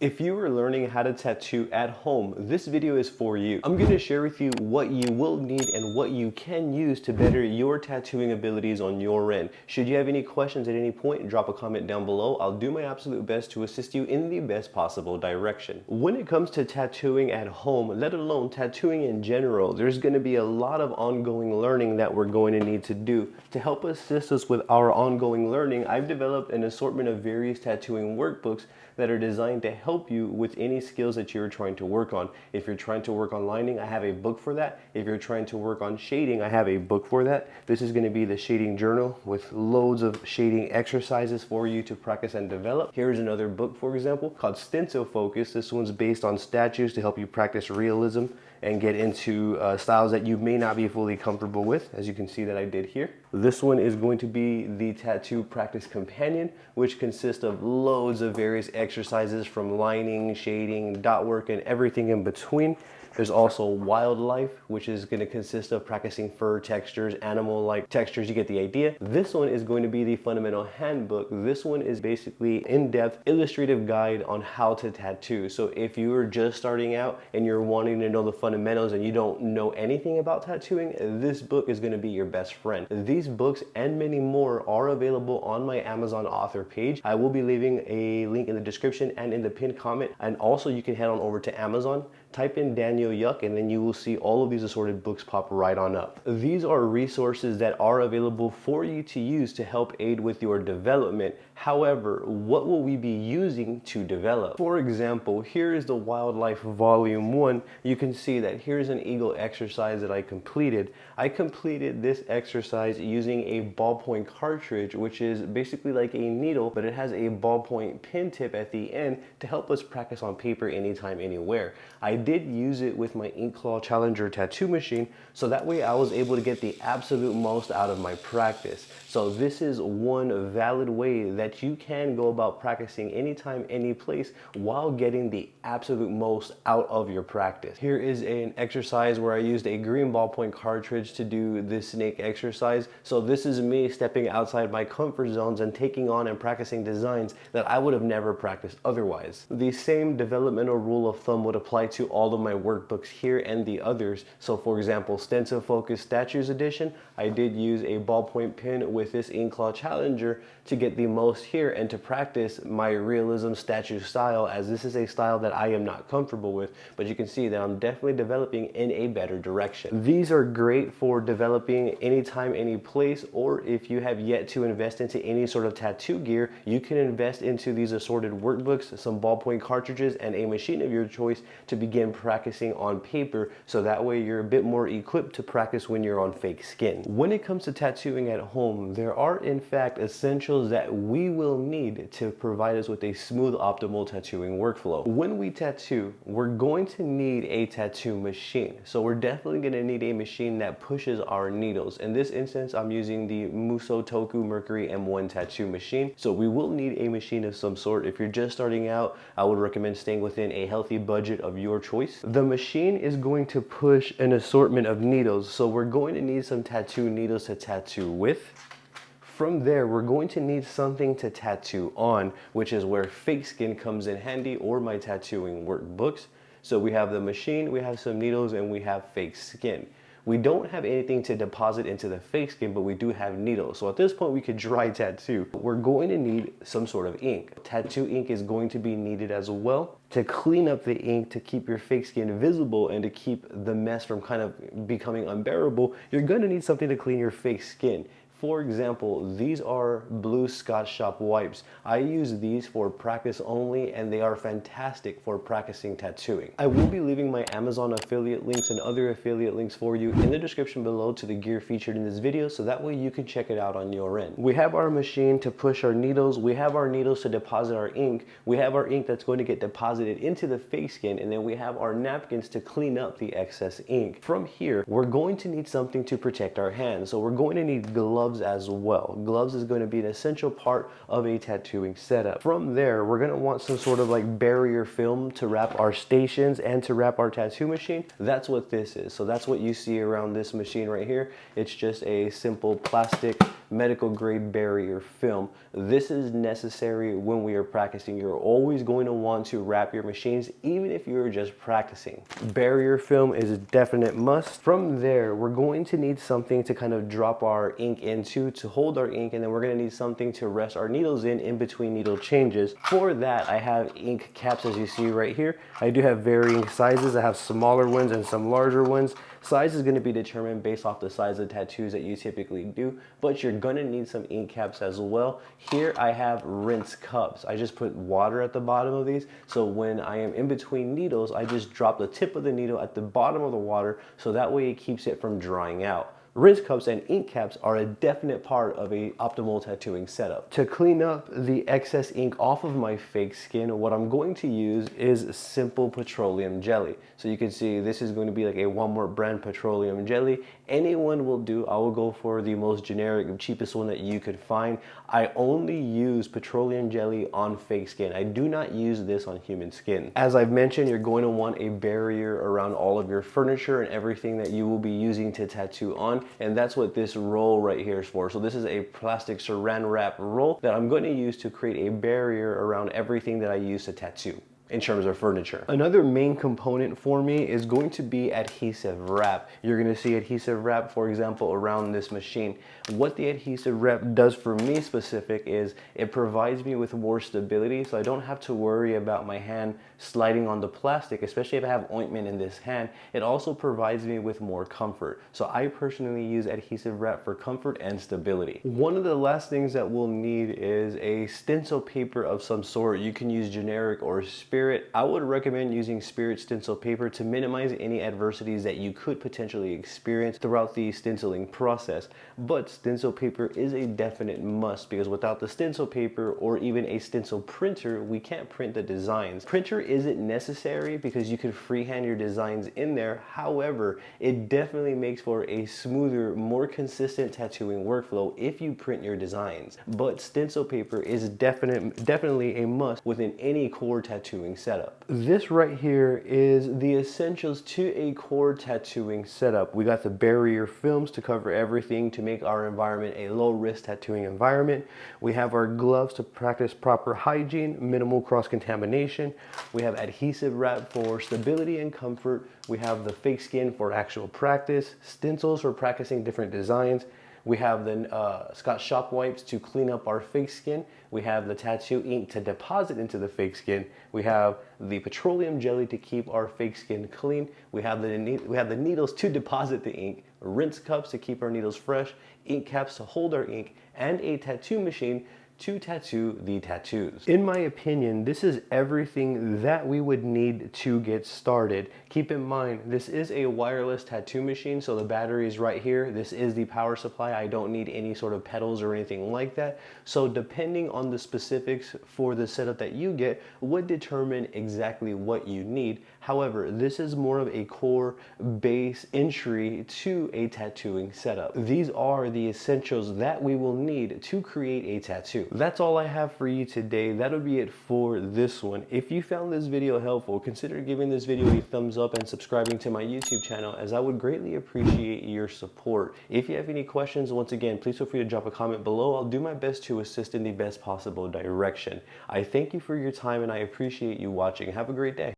If you are learning how to tattoo at home, this video is for you. I'm going to share with you what you will need and what you can use to better your tattooing abilities on your end. Should you have any questions at any point, drop a comment down below. I'll do my absolute best to assist you in the best possible direction. When it comes to tattooing at home, let alone tattooing in general, there's going to be a lot of ongoing learning that we're going to need to do. To help assist us with our ongoing learning, I've developed an assortment of various tattooing workbooks that are designed to help you with any skills that you're trying to work on. If you're trying to work on lining, I have a book for that. If you're trying to work on shading, I have a book for that. This is going to be the shading journal with loads of shading exercises for you to practice and develop. Here's another book, for example, called Stencil Focus. This one's based on statues to help you practice realism and get into styles that you may not be fully comfortable with, as you can see that I did here. This one is going to be the Tattoo Practice Companion, which consists of loads of various exercises from lining, shading, dot work, and everything in between. There's also Wildlife, which is going to consist of practicing fur textures, animal-like textures, you get the idea. This one is going to be the Fundamental Handbook. This one is basically in-depth illustrative guide on how to tattoo. So if you are just starting out and you're wanting to know the fundamentals and you don't know anything about tattooing, this book is going to be your best friend. These books and many more are available on my Amazon author page. I will be leaving a link in the description and in the pinned comment. And also you can head on over to Amazon, type in Daniel Yuck, and then you will see all of these assorted books pop right on up. These are resources that are available for you to use to help aid with your development. However, what will we be using to develop? For example, here is the Wildlife Volume 1. You can see that here's an eagle exercise that I completed. I completed this exercise using a ballpoint cartridge, which is basically like a needle, but it has a ballpoint pin tip at the end to help us practice on paper anytime, anywhere. I did use it with my Ink Claw Challenger tattoo machine, so that way I was able to get the absolute most out of my practice. So this is one valid way that you can go about practicing anytime, any place while getting the absolute most out of your practice. Here is an exercise where I used a green ballpoint cartridge to do this snake exercise. So this is me stepping outside my comfort zones and taking on and practicing designs that I would have never practiced otherwise. The same developmental rule of thumb would apply to all of my workbooks here and the others. So for example, Stencil Focus Statues Edition, I did use a ballpoint pen with this Ink Claw Challenger to get the most here and to practice my realism statue style, as this is a style that I am not comfortable with, but you can see that I'm definitely developing in a better direction. These are great for developing anytime, any place, or if you have yet to invest into any sort of tattoo gear, you can invest into these assorted workbooks, some ballpoint cartridges, and a machine of your choice to begin practicing on paper, so that way you're a bit more equipped to practice when you're on fake skin. When it comes to tattooing at home, there are in fact essentials that we will need to provide us with a smooth, optimal tattooing workflow. When we tattoo, we're going to need a tattoo machine. So we're definitely going to need a machine that pushes our needles. In this instance, I'm using the MusoToku Mercury M-1 tattoo machine. So we will need a machine of some sort. If you're just starting out, I would recommend staying within a healthy budget of your choice. The machine is going to push an assortment of needles. So we're going to need some tattoo needles to tattoo with. From there, we're going to need something to tattoo on, which is where fake skin comes in handy, or my tattooing workbooks. So we have the machine, we have some needles, and we have fake skin. We don't have anything to deposit into the fake skin, but we do have needles. So at this point, we could dry tattoo. We're going to need some sort of ink. Tattoo ink is going to be needed as well to clean up the ink, to keep your fake skin visible, and to keep the mess from kind of becoming unbearable. You're going to need something to clean your fake skin. For example, these are blue Scotch Shop wipes. I use these for practice only, and they are fantastic for practicing tattooing. I will be leaving my Amazon affiliate links and other affiliate links for you in the description below to the gear featured in this video, so that way you can check it out on your end. We have our machine to push our needles. We have our needles to deposit our ink. We have our ink that's going to get deposited into the fake skin, and then we have our napkins to clean up the excess ink. From here, we're going to need something to protect our hands. So we're going to need gloves gloves as well. Gloves is going to be an essential part of a tattooing setup. From there, we're going to want some sort of like barrier film to wrap our stations and to wrap our tattoo machine. That's what this is. So that's what you see around this machine right here. It's just a simple plastic medical grade barrier film. This is necessary when we are practicing. You're always going to want to wrap your machines even if you're just practicing. Barrier film is a definite must. From there, we're going to need something to kind of drop our ink into to hold our ink, and then we're going to need something to rest our needles in between needle changes. For that, I have ink caps as you see right here. I do have varying sizes. I have smaller ones and some larger ones. Size is going to be determined based off the size of tattoos that you typically do, but you're going to need some ink caps as well. Here I have rinse cups. I just put water at the bottom of these, so when I am in between needles, I just drop the tip of the needle at the bottom of the water, so that way it keeps it from drying out. Rinse cups and ink caps are a definite part of a optimal tattooing setup. To clean up the excess ink off of my fake skin, what I'm going to use is simple petroleum jelly. So you can see this is going to be like a Walmart brand petroleum jelly. Anyone will do. I will go for the most generic, cheapest one that you could find. I only use petroleum jelly on fake skin. I do not use this on human skin. As I've mentioned, you're going to want a barrier around all of your furniture and everything that you will be using to tattoo on. And that's what this roll right here is for. So this is a plastic saran wrap roll that I'm going to use to create a barrier around everything that I use to tattoo in terms of furniture. Another main component for me is going to be adhesive wrap. You're going to see adhesive wrap, for example, around this machine. What the adhesive wrap does for me specific is it provides me with more stability, so I don't have to worry about my hand sliding on the plastic, especially if I have ointment in this hand. It also provides me with more comfort. So I personally use adhesive wrap for comfort and stability. One of the last things that we'll need is a stencil paper of some sort. You can use generic or Spirit. I would recommend using Spirit stencil paper to minimize any adversities that you could potentially experience throughout the stenciling process. But stencil paper is a definite must, because without the stencil paper or even a stencil printer, we can't print the designs. Printer isn't necessary because you can freehand your designs in there. However, it definitely makes for a smoother, more consistent tattooing workflow if you print your designs. But stencil paper is definitely a must within any core tattooing setup. This right here is the essentials to a core tattooing setup. We got the barrier films to cover everything to make our environment a low risk tattooing environment. We have our gloves to practice proper hygiene, minimal cross contamination. We have adhesive wrap for stability and comfort. We have the fake skin for actual practice, stencils for practicing different designs. We have the Scotch shop wipes to clean up our fake skin. We have the tattoo ink to deposit into the fake skin. We have the petroleum jelly to keep our fake skin clean. We have the needles to deposit the ink, rinse cups to keep our needles fresh, ink caps to hold our ink, and a tattoo machine to tattoo the tattoos. In my opinion, this is everything that we would need to get started. Keep in mind, this is a wireless tattoo machine, so the battery is right here. This is the power supply. I don't need any sort of pedals or anything like that. So depending on the specifics for the setup that you get would determine exactly what you need. However, this is more of a core base entry to a tattooing setup. These are the essentials that we will need to create a tattoo. That's all I have for you today. That'll be it for this one. If you found this video helpful, consider giving this video a thumbs up and subscribing to my YouTube channel, as I would greatly appreciate your support. If you have any questions, once again, please feel free to drop a comment below. I'll do my best to assist in the best possible direction. I thank you for your time and I appreciate you watching. Have a great day.